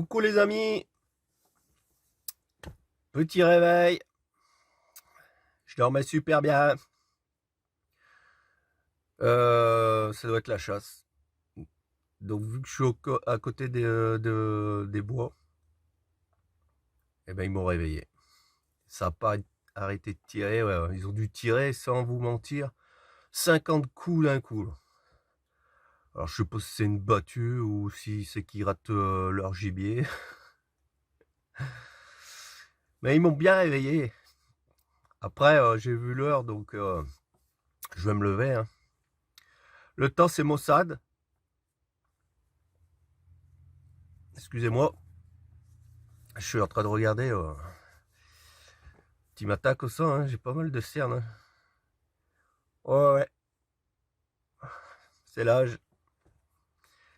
Coucou les amis, petit réveil, je dormais super bien, ça doit être la chasse. Donc vu que je suis à côté des bois, eh ben ils m'ont réveillé. Ça n'a pas arrêté de tirer, ouais, ils ont dû tirer sans vous mentir 50 coups d'un coup. Alors je sais pas si c'est une battue ou si c'est qu'ils ratent leur gibier. Mais ils m'ont bien réveillé. Après j'ai vu l'heure donc je vais me lever, hein. Le temps c'est maussade. Excusez-moi. Je suis en train de regarder. Tu m'attaques au sang, hein, j'ai pas mal de cernes. Hein. Ouais, ouais. C'est l'âge.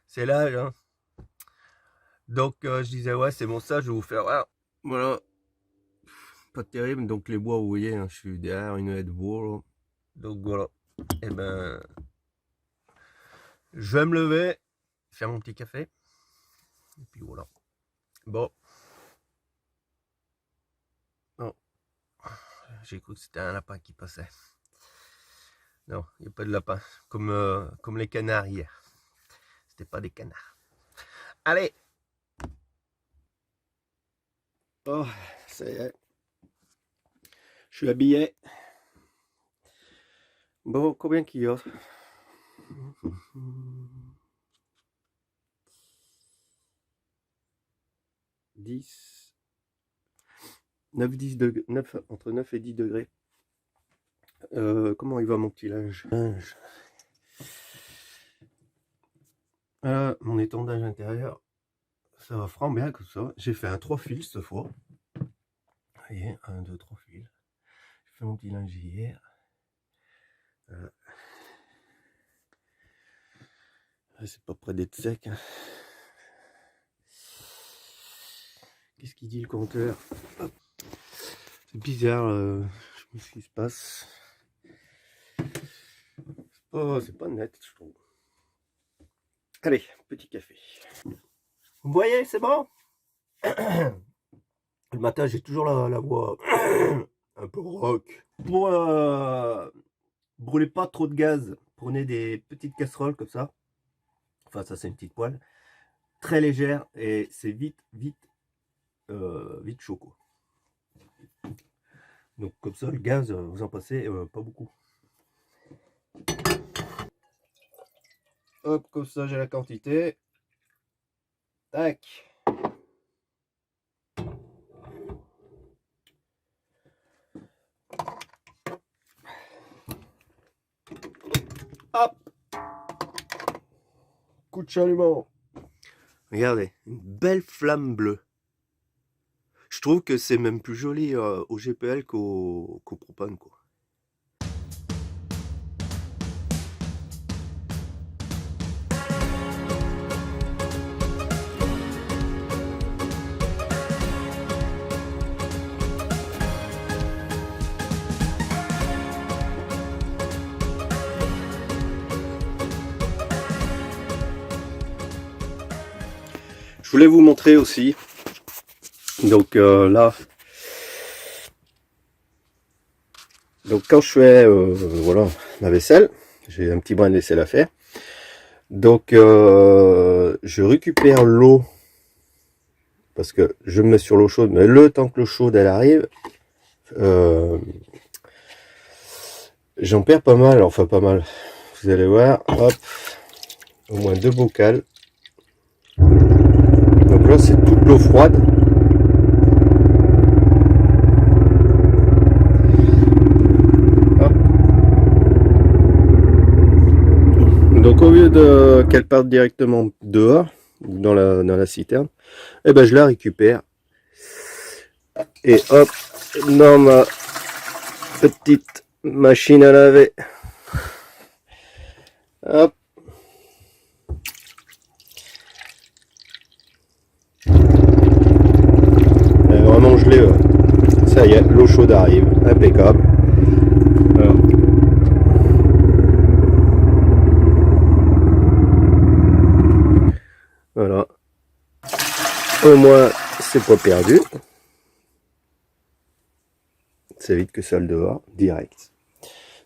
C'est l'âge, hein. Donc je disais ouais c'est bon ça, je vais vous faire. Voilà. Pas terrible. Donc les bois, vous voyez, hein, je suis derrière une haie de bois. Là. Donc voilà. Et ben je vais me lever, faire mon petit café. Et puis voilà. Bon. Non. J'ai cru que c'était un lapin qui passait. Non, il n'y a pas de lapin. Comme les canards hier. C'était pas des canards. Allez. Oh, ça y est. Je suis habillé. Bon, combien qu'il y a? 10. 9, 10 degrés. 9, entre 9 et 10 degrés. Comment il va mon petit linge? Voilà, mon étendage intérieur. Ça va franc bien comme ça. J'ai fait un 3 fils cette fois. Vous voyez, 1, 2, 3 fils. J'ai fait mon petit linge hier. C'est pas près d'être sec. Hein. Qu'est-ce qu'il dit le compteur? C'est bizarre, je sais pas ce qui se passe. C'est pas net, je trouve. Allez, petit café. Vous voyez, c'est bon. Le matin, j'ai toujours la voix un peu rock. Pour brûler pas trop de gaz, prenez des petites casseroles comme ça. Enfin, ça c'est une petite poêle. Très légère et c'est vite chaud quoi. Donc comme ça, le gaz, vous en passez pas beaucoup. Hop, comme ça j'ai la quantité. Tac. Hop. Coup de chalumeau. Regardez, une belle flamme bleue. Je trouve que c'est même plus joli au GPL qu'au propane quoi. Je voulais vous montrer aussi. Donc là, donc quand je fais voilà ma vaisselle, j'ai un petit brin de vaisselle à faire. Donc je récupère l'eau parce que je me mets sur l'eau chaude, mais le temps que l'eau chaude elle arrive, j'en perds pas mal, enfin pas mal. Vous allez voir, hop, au moins 2 bocals. Donc là c'est toute l'eau froide. Donc au lieu de qu'elle parte directement dehors, dans la citerne, et ben je la récupère. Et hop, dans ma petite machine à laver. Hop. Elle est vraiment gelée. Ça y est, l'eau chaude arrive. Impeccable. Alors. Voilà. Au moins, c'est pas perdu. Ça évite que ça le dehors, direct.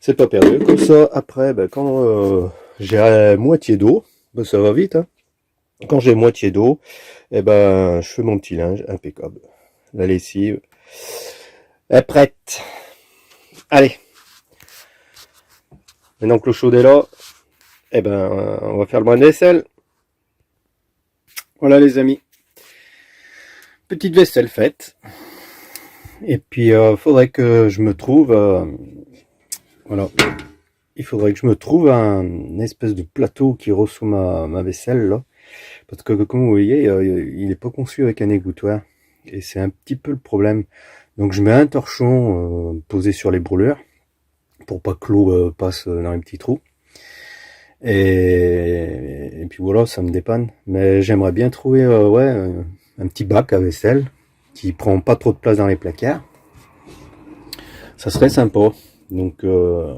C'est pas perdu. Comme ça, après, ben, quand j'ai moitié d'eau, ben, ça va vite. Hein. Quand j'ai moitié d'eau, eh ben, je fais mon petit linge impeccable. La lessive est prête. Allez. Maintenant que l'eau chaude est là, eh ben, on va faire le bain de vaisselle. Voilà les amis. Petite vaisselle faite. Et puis, faudrait que je me trouve... voilà. Il faudrait que je me trouve un espèce de plateau qui reçoit ma vaisselle là. Parce que comme vous voyez, il n'est pas conçu avec un égouttoir. Et c'est un petit peu le problème. Donc je mets un torchon posé sur les brûleurs. Pour pas que l'eau passe dans les petits trous. Et puis voilà, ça me dépanne. Mais j'aimerais bien trouver ouais, un petit bac à vaisselle qui prend pas trop de place dans les placards. Ça serait sympa. Donc je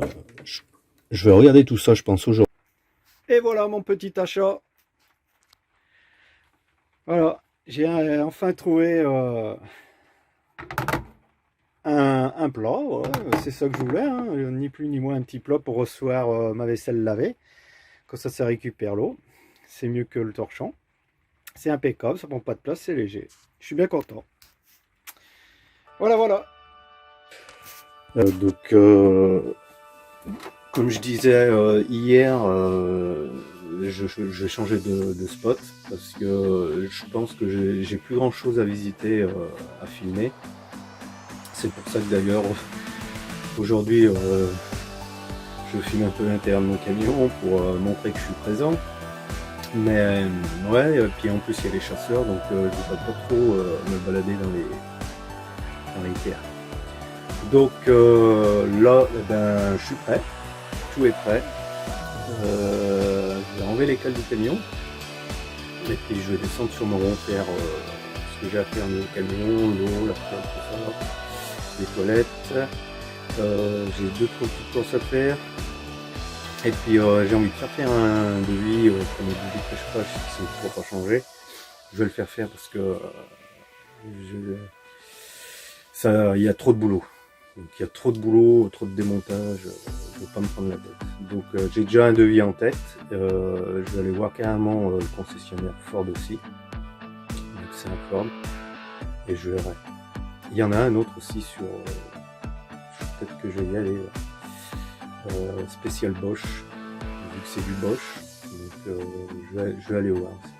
vais regarder tout ça, je pense, aujourd'hui. Et voilà mon petit achat. Voilà, j'ai enfin trouvé un plat. Ouais, c'est ça que je voulais, hein. Ni plus ni moins un petit plat pour recevoir ma vaisselle lavée. Comme ça récupère l'eau. C'est mieux que le torchon. C'est impeccable, ça prend pas de place, c'est léger. Je suis bien content. Voilà, voilà. Donc, comme je disais hier, je vais changer de spot parce que je pense que j'ai plus grand chose à visiter, à filmer. C'est pour ça que d'ailleurs aujourd'hui je filme un peu l'intérieur de mon camion pour montrer que je suis présent. Mais ouais, et puis en plus il y a les chasseurs, donc je ne vais pas trop me balader dans les terres. Donc là, eh ben, je suis prêt, tout est prêt. Je vais enlever les cales du camion et puis je vais descendre sur mon rond faire ce que j'ai à faire dans le camion, l'eau, la flotte, tout ça, les toilettes. J'ai 2-3 petites courses à faire. Et puis j'ai envie de faire un devis pour mes bougies de pêche-page qui sont toujours pas changées. Je vais le faire parce que il y a trop de boulot. Donc il y a trop de boulot, trop de démontage, je ne veux pas me prendre la tête. Donc j'ai déjà un devis en tête. Je vais aller voir carrément le concessionnaire Ford aussi. Donc c'est un Ford. Et je verrai. Il y en a un autre aussi sur peut-être que je vais y aller. Spécial Bosch, vu que c'est du Bosch, donc je vais aller voir aussi.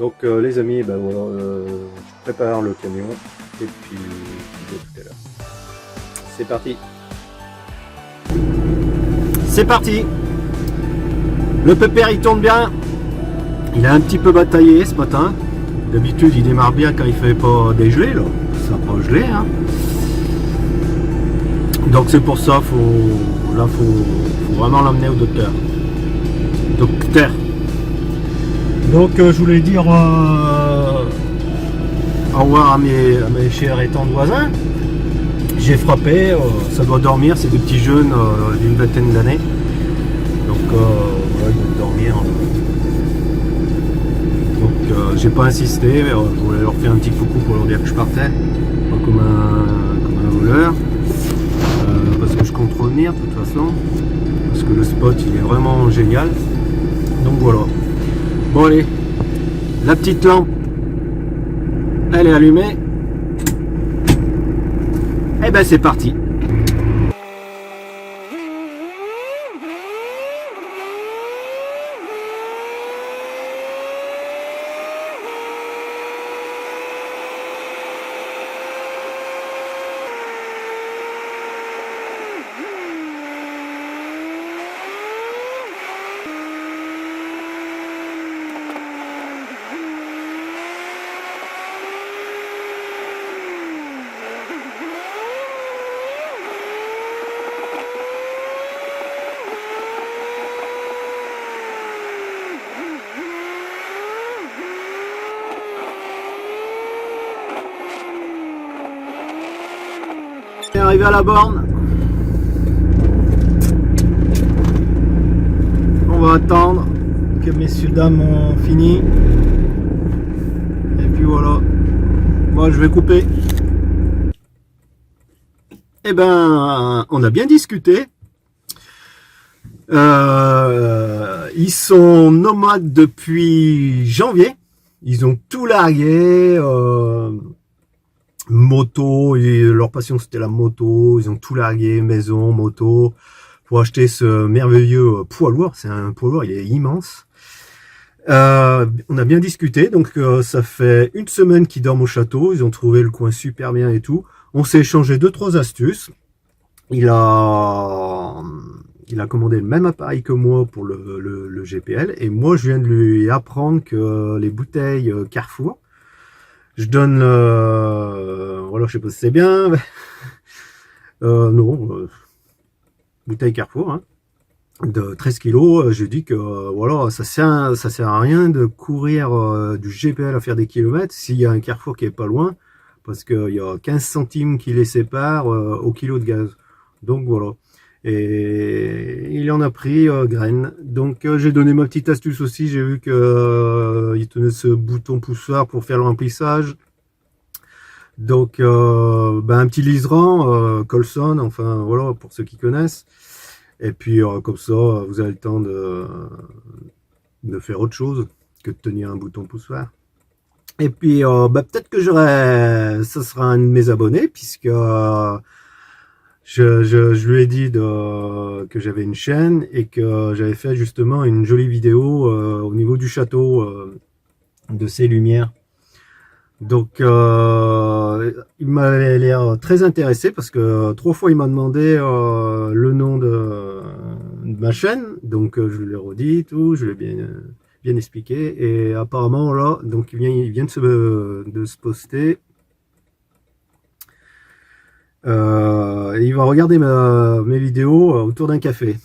Donc les amis, ben voilà, je prépare le camion et puis je vous dis à tout à l'heure. C'est parti. C'est parti. Le pépère il tourne bien. Il a un petit peu bataillé ce matin. D'habitude il démarre bien quand il fait pas dégeler là. Ça va pas geler hein. Donc c'est pour ça, faut vraiment l'emmener au docteur. Donc je voulais dire au revoir à mes chers et tendres voisins. J'ai frappé, ça doit dormir, c'est des petits jeunes d'une vingtaine d'années. Donc voilà, ils doivent dormir. Donc j'ai pas insisté, mais je voulais leur faire un petit coucou pour leur dire que je partais, pas comme un voleur. Parce que je compte revenir de toute façon, parce que le spot il est vraiment génial. Donc voilà. Bon allez, la petite lampe elle est allumée. Et ben c'est parti. On est arrivé à la borne. On va attendre que messieurs dames ont fini. Et Moi, je vais couper. Eh ben, on a bien discuté. Ils sont nomades depuis janvier. Ils ont tout largué. Moto, et leur passion c'était la moto. Ils ont tout largué, maison, moto, pour acheter ce merveilleux poids lourd. C'est un poids lourd, il est immense. On a bien discuté, donc ça fait une semaine qu'ils dorment au château. Ils ont trouvé le coin super bien et tout. On s'est échangé 2-3 astuces. Il a commandé le même appareil que moi pour le GPL, et moi je viens de lui apprendre que les bouteilles Carrefour, je donne voilà, je sais pas si c'est bien. Non, bouteille Carrefour, hein, de 13 kilos. Je dis que voilà, ça sert à rien de courir du GPL à faire des kilomètres s'il y a un Carrefour qui est pas loin, parce qu'il y a 15 centimes qui les séparent au kilo de gaz. Donc voilà. Et il en a pris graine. Donc j'ai donné ma petite astuce aussi. J'ai vu que il tenait ce bouton poussoir pour faire le remplissage. Donc ben, un petit liseran Colson, enfin voilà, pour ceux qui connaissent. Et puis comme ça, vous avez le temps de faire autre chose que de tenir un bouton poussoir. Et puis ben, peut-être que ça sera un de mes abonnés, puisque je lui ai dit que j'avais une chaîne et que j'avais fait justement une jolie vidéo au niveau du château, de ses lumières. Donc il m'avait l'air très intéressé, parce que 3 fois il m'a demandé le nom de ma chaîne. Donc je lui ai redit tout, je lui ai bien expliqué, et apparemment là, donc il vient de se poster. Il va regarder mes vidéos autour d'un café.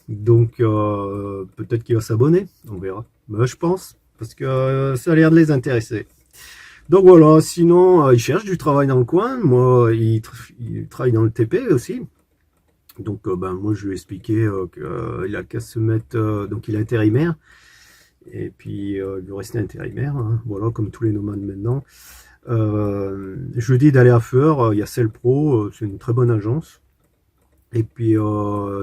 Donc peut-être qu'il va s'abonner, on verra. Mais je pense, parce que ça a l'air de les intéresser. Donc voilà, sinon il cherche du travail dans le coin. Moi, il travaille dans le TP aussi. Donc ben, moi je lui ai expliqué qu'il a qu'à se mettre, donc il est intérimaire. Et puis il lui restait intérimaire, hein, voilà, comme tous les nomades maintenant. Je lui dis d'aller à Feur, il y a Cell Pro, c'est une très bonne agence. Et puis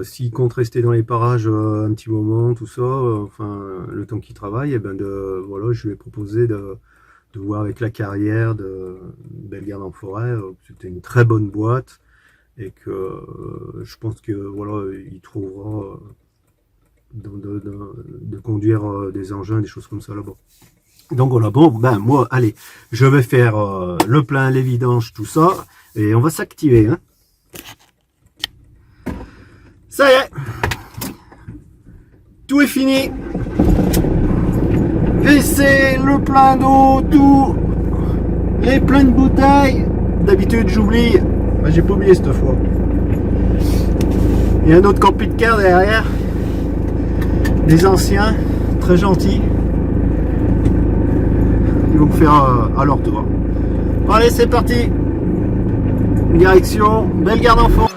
s'il compte rester dans les parages un petit moment, tout ça, enfin le temps qu'il travaille, et ben voilà, je lui ai proposé de voir avec la carrière de Bellegarde en forêt. C'était une très bonne boîte, et que je pense que voilà, il trouvera de conduire des engins, des choses comme ça là-bas. Donc voilà, bon, ben moi, allez, je vais faire le plein, les vidanges, tout ça, et on va s'activer, hein. Ça y est, tout est fini. Laissez le plein d'eau, tout, les pleins de bouteilles. D'habitude j'oublie, ben, j'ai pas oublié cette fois. Il y a un autre camping-car derrière, des anciens, très gentils. Ils vont me faire à leur tour. Bon, allez, c'est parti. Direction Bellegarde en forêt.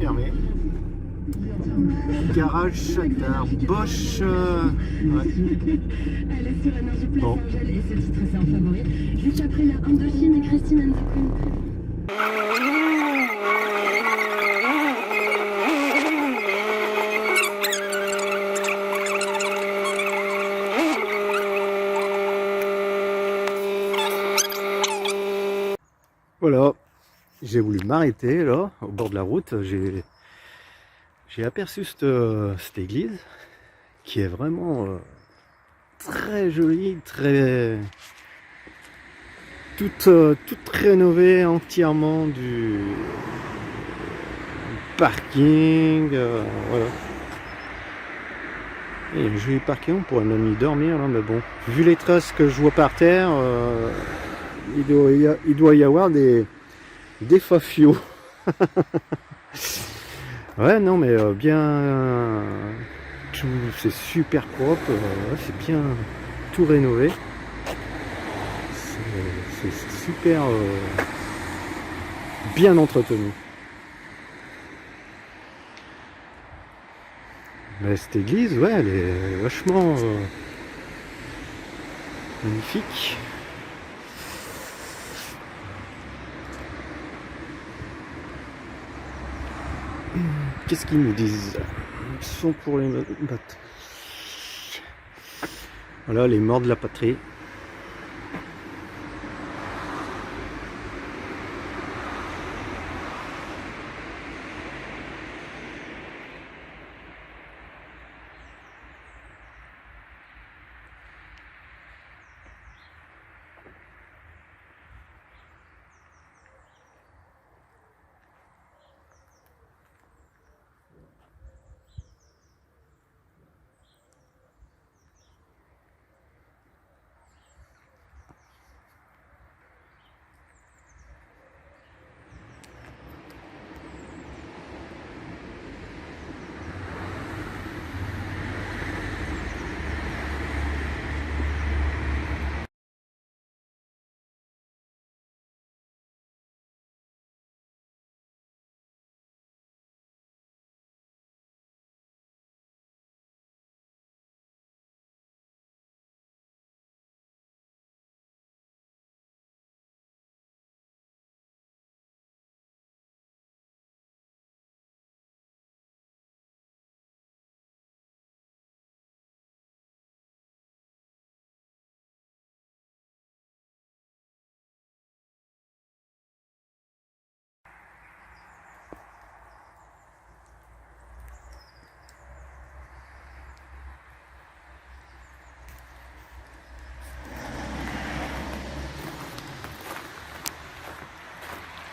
Fermé. Garage Châtard, Bosch. Ouais. Bon. Juste après la Indochine et Christine and the Queen. Voilà, j'ai voulu m'arrêter là, au bord de la route. J'ai aperçu cette église qui est vraiment très jolie, toute rénovée entièrement du parking. Voilà. Et un joli parking, on pourrait même y dormir là, mais bon, vu les traces que je vois par terre, il doit y avoir des fafios. Ouais, non, mais bien, c'est super propre, c'est bien tout rénové. C'est super bien entretenu. Mais cette église, ouais, elle est vachement magnifique. Qu'est-ce qu'ils nous disent? Ils sont pour les battre. Voilà, les morts de la patrie.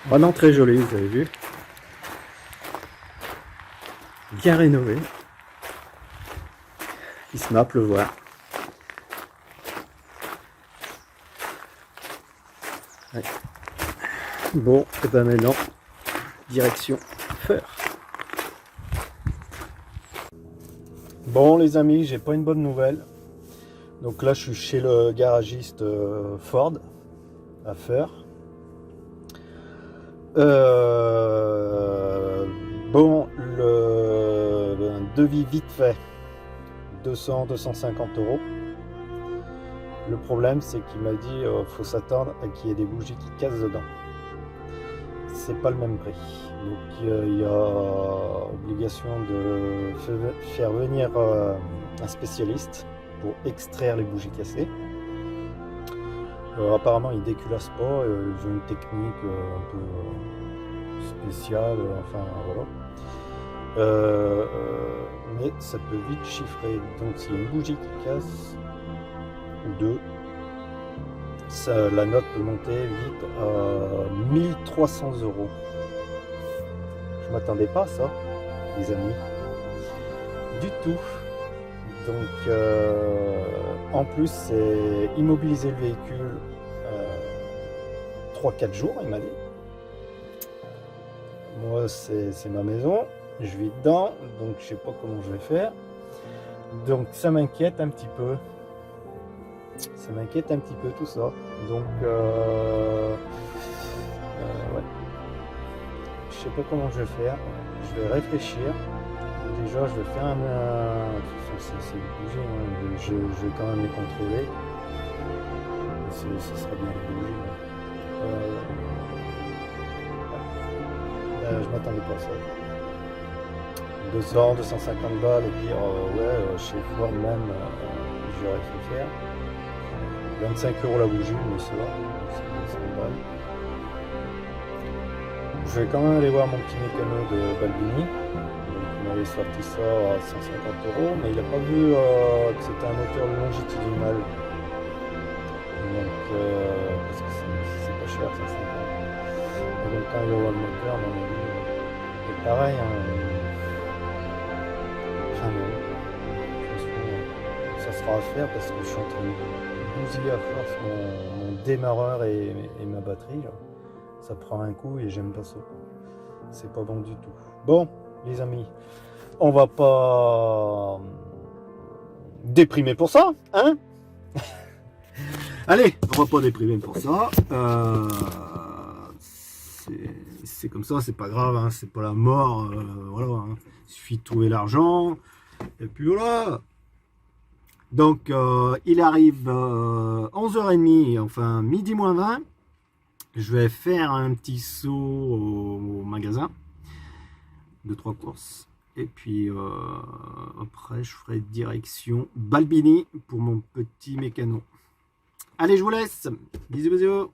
Vraiment très joli, vous avez vu. Bien rénové. Il se met à pleuvoir. Ouais. Bon, et ben maintenant, direction Feur. Bon les amis, j'ai pas une bonne nouvelle. Donc là je suis chez le garagiste Ford à Feur. Bon, un devis vite fait, 200-250 €. Le problème c'est qu'il m'a dit faut s'attendre à qu'il y ait des bougies qui cassent dedans. C'est pas le même prix. Donc il y a obligation de faire venir un spécialiste pour extraire les bougies cassées. Apparemment ils déculassent pas, ils ont une technique un peu spéciale, enfin voilà. Mais ça peut vite chiffrer, donc s'il y a une bougie qui casse, ou deux, la note peut monter vite à 1300 €. Je m'attendais pas à ça, les amis, du tout. Donc en plus c'est immobiliser le véhicule 3-4 jours, il m'a dit. Moi c'est ma maison, je vis dedans, donc je sais pas comment je vais faire. Donc ça m'inquiète un petit peu. Ça m'inquiète un petit peu tout ça. Donc ouais. Je sais pas comment je vais faire. Je vais réfléchir. Déjà je vais faire un... c'est bougé, hein. Je vais quand même les contrôler. Ce sera bien les bougies. Je m'attendais pas à ça. 200, 250 balles, et puis ouais, chez Ford même, j'aurais fait faire. 25 € la bougie, mais ça va, c'est une balle. je vais quand même aller voir mon petit mécano de Balbini. Donc, il m'avait sorti ça à 150 €, mais il n'a pas vu que c'était un moteur longitudinal. Donc, parce que c'est pas cher, 150. Et donc, quand il va voir le moteur, à mon avis, c'est pareil. Hein, enfin, non. De toute façon, ça sera à faire parce que je suis en train de bousiller à force mon démarreur et ma batterie. Là. Ça prend un coup et j'aime pas ça. C'est pas bon du tout. Bon, les amis, on va pas déprimer pour ça, hein? Allez, on va pas déprimer pour ça. C'est comme ça, c'est pas grave, hein, c'est pas la mort. Voilà, hein. Il suffit de trouver l'argent. Et puis voilà. Donc, il arrive 11h30, enfin midi moins 20. Je vais faire un petit saut au magasin de 3 courses. Et puis après, je ferai direction Balbini pour mon petit mécano. Allez, je vous laisse. Bisous, bisous.